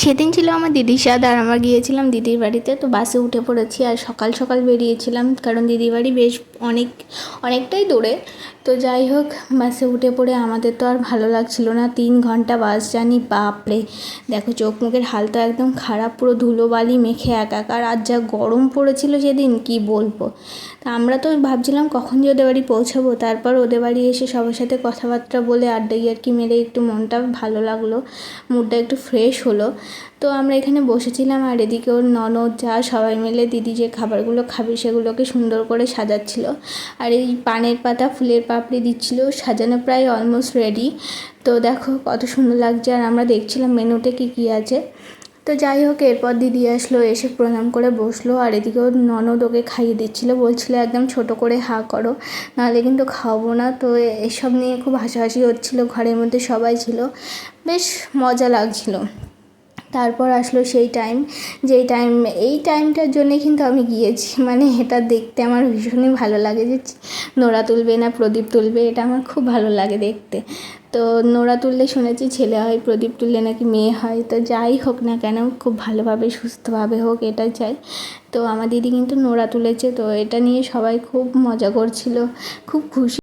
সেদিন ছিল আমার দিদির সাথ আর আমরা গিয়েছিলাম দিদির বাড়িতে। তো বাসে উঠে পড়েছি আর সকাল সকাল বেরিয়েছিলাম, কারণ দিদির বাড়ি বেশ অনেকটাই দূরে। তো যাই হোক, বাসে উঠে পড়ে আমাদের তো আর ভালো লাগছিল না, 3 ঘন্টা বাস জার্নি, বাপরে! দেখো চোখ মুখের হাল তো একদম খারাপ, পুরো ধুলোবালি মেখে একাকার। আর যা গরম পড়েছিল সেদিন কি বলবো। তা আমরা তো ভাবছিলাম কখন যে ওদের বাড়ি পৌঁছাবো। তারপর ওদের বাড়ি এসে সবার সাথে কথাবার্তা বলে আড্ডা ইয়ার্কি মেরে একটু মনটা ভালো লাগলো, মুডটা একটু ফ্রেশ হলো। তো আমরা এখানে বসেছিলাম আর এদিকে ওর ননদ যা সবাই মিলে দিদি যে খাবারগুলো খাবে সেগুলোকে সুন্দর করে সাজাচ্ছিল। আর এই পানের পাতা ফুলের পাপড়ি দিচ্ছিল, সাজানো প্রায় অলমোস্ট রেডি। তো দেখো কত সুন্দর লাগছে, আর আমরা দেখছিলাম মেনুতে কী আছে। তো যাই হোক, এরপর দিদি আসলো, এসে প্রণাম করে বসলো। আর এদিকে ওর ননদ ওকে খাইয়ে দিচ্ছিলো, বলছিলো একদম ছোট করে হা করো, নাহলে কিন্তু খাবো না। তো এসব নিয়ে খুব হাসাহাসি হচ্ছিলো, ঘরের মধ্যে সবাই ছিল, বেশ মজা লাগছিলো। তারপর আসলো সেই টাইম, এই টাইমটার জন্যে কিন্তু আমি গিয়েছি, মানে এটা দেখতে আমার ভীষণই ভালো লাগে যে নোরা তুলবে না প্রদীপ তুলবে, এটা আমার খুব ভালো লাগে দেখতে। তো নোরা তুললে শুনেছি ছেলে হয়, প্রদীপ তুললে নাকি মেয়ে হয়। তো যাই হোক না কেন, খুব ভালোভাবে সুস্থভাবে হোক এটাই চাই। তো আমার দিদি কিন্তু নোরা তুলেছে, তো এটা নিয়ে সবাই খুব মজা করছিল, খুব খুশি।